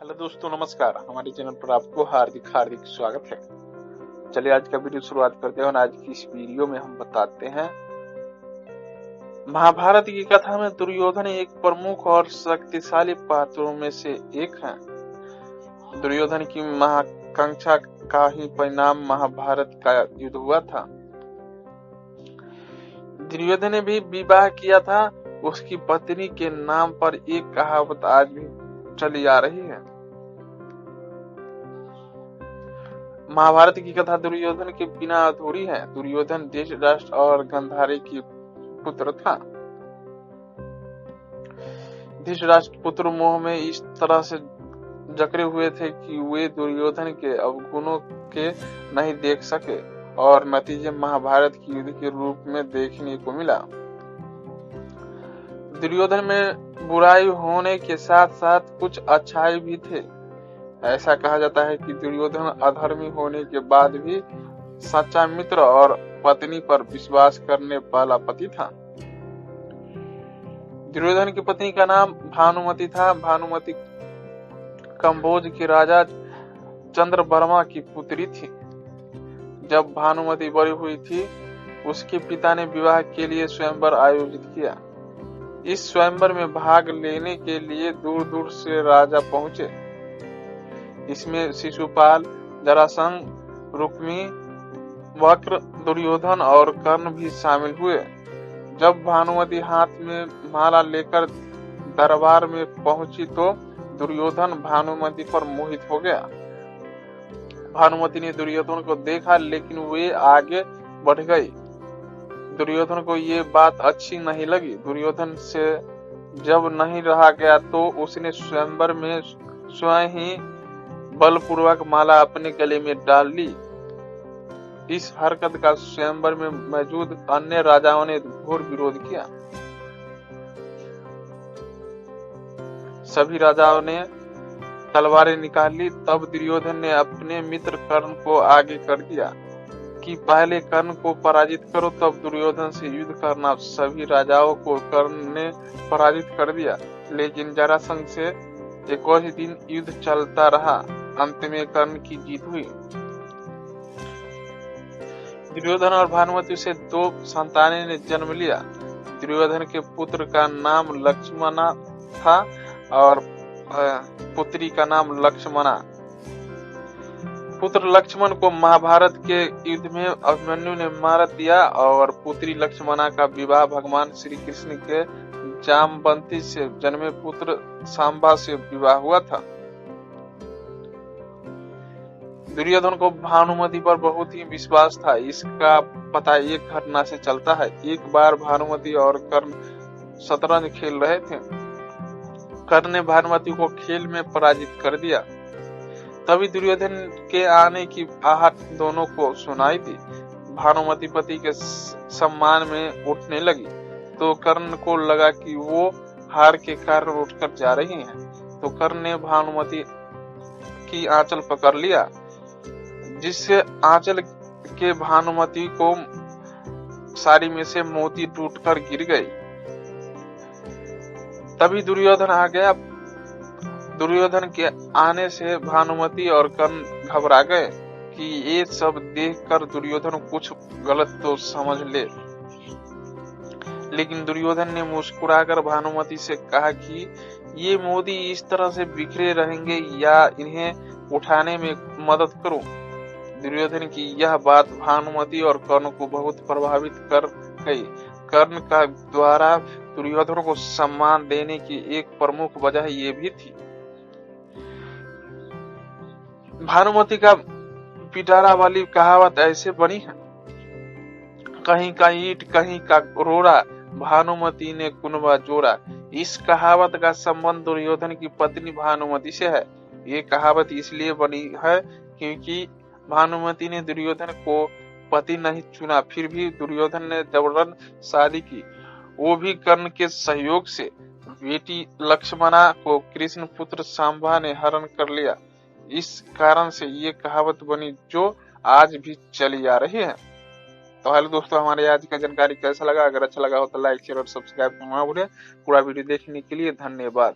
Hello दोस्तों, नमस्कार। हमारे चैनल पर आपको हार्दिक हार्दिक स्वागत है। चलिए आज का वीडियो शुरुआत करते हैं और आज की इस वीडियो में हम बताते हैं महाभारत की कथा में दुर्योधन एक प्रमुख और शक्तिशाली पात्रों में से एक है। दुर्योधन की महाकांक्षा का ही परिणाम महाभारत का युद्ध हुआ था। दुर्योधन ने भी विवाह किया था। उसकी पत्नी के नाम पर एक कहावत आज भी चली आ रही है। महाभारत की कथा दुर्योधन के बिना अधूरी है। दुर्योधन धृतराष्ट्र और गांधारी की पुत्र था। धृतराष्ट्र पुत्र मोह में इस तरह से जकड़े हुए थे कि वे दुर्योधन के अवगुणों के नहीं देख सके और नतीजे महाभारत की युद्ध के रूप में देखने को मिला। दुर्योधन में बुराई होने के साथ साथ कुछ अच्छाई भी थे। ऐसा कहा जाता है कि दुर्योधन अधर्मी होने के बाद भी सच्चा मित्र और पत्नी पर विश्वास करने वाला पति था। दुर्योधन की पत्नी का नाम भानुमति था। भानुमति कंबोज के राजा चंद्रवर्मा की पुत्री थी। जब भानुमति बड़ी हुई थी, उसके पिता ने विवाह के लिए स्वयंवर आयोजित किया। इस स्वयंवर में भाग लेने के लिए दूर दूर से राजा पहुंचे। इसमें शिशुपाल, जरासंध, रुक्मी, वक्र, दुर्योधन और कर्ण भी शामिल हुए। जब भानुमति हाथ में माला लेकर दरबार में पहुंची तो दुर्योधन भानुमति पर मोहित हो गया। भानुमति ने दुर्योधन को देखा, लेकिन वे आगे बढ़ गई। दुर्योधन को ये बात अच्छी नहीं लगी। दुर्योधन से जब नहीं रहा गया तो उसने स्वयंवर में स्वयं ही बलपूर्वक माला अपने गले में डाल ली। इस हरकत का स्वयंवर में मौजूद अन्य राजाओं ने घोर विरोध किया। सभी राजाओं ने तलवारें निकाल ली। तब दुर्योधन ने अपने मित्र कर्ण को आगे कर दिया कि पहले कर्ण को पराजित करो, तब दुर्योधन से युद्ध करना। सभी राजाओं को कर्ण ने पराजित कर दिया, लेकिन जरासंध से एक और दिन युद्ध चलता रहा। अंत में कर्ण की जीत हुई। दुर्योधन और भानुमति से दो संतानें ने जन्म लिया। दुर्योधन के पुत्र का नाम लक्ष्मणा था और पुत्री का नाम लक्ष्मणा। पुत्र लक्ष्मण को महाभारत के युद्ध में अभिमन्यु ने मार दिया और पुत्री लक्ष्मणा का विवाह भगवान श्री कृष्ण के जामवंती से जन्मे पुत्र सांबा से विवाह हुआ था। दुर्योधन को भानुमति पर बहुत ही विश्वास था। इसका पता एक घटना से चलता है। एक बार भानुमति और कर्ण शतरंज खेल रहे थे। कर्ण ने भानुमति को खेल में पराजित कर दिया। तभी दुर्योधन के आने की आहट दोनों को सुनाई दी। भानुमति पति के सम्मान में उठने लगी तो कर्ण को लगा कि वो हार के कारण उठकर जा रही हैं। तो कर्ण ने भानुमति की आंचल पकड़ लिया, जिससे आंचल के भानुमति को साड़ी में से मोती टूटकर गिर गई। तभी दुर्योधन आ गया। दुर्योधन के आने से भानुमति और कर्ण घबरा गए कि ये सब देखकर दुर्योधन कुछ गलत तो समझ ले। लेकिन दुर्योधन ने मुस्कुराकर भानुमति से कहा कि ये मोती इस तरह से बिखरे रहेंगे या इन्हें उठाने में मदद करूं। दुर्योधन की यह बात भानुमति और कर्ण को बहुत प्रभावित कर गई। कर्ण का द्वारा दुर्योधन को सम्मान देने की एक प्रमुख वजह ये भी थी। भानुमति का पिटारा वाली कहावत ऐसे बनी है, कहीं का ईंट कहीं का रोड़ा, भानुमति ने कुनबा जोड़ा। इस कहावत का संबंध दुर्योधन की पत्नी भानुमति से है। ये कहावत इसलिए बनी है क्योंकि भानुमति ने दुर्योधन को पति नहीं चुना, फिर भी दुर्योधन ने जबरन शादी की, वो भी कर्ण के सहयोग से। बेटी लक्ष्मणा को कृष्ण पुत्र सांबा ने हरण कर लिया। इस कारण से ये कहावत बनी जो आज भी चली आ रही है। तो हेलो दोस्तों, हमारे आज का जानकारी कैसा लगा? अगर अच्छा लगा हो तो लाइक, शेयर और सब्सक्राइब करना ना भूलें। पूरा वीडियो देखने के लिए धन्यवाद।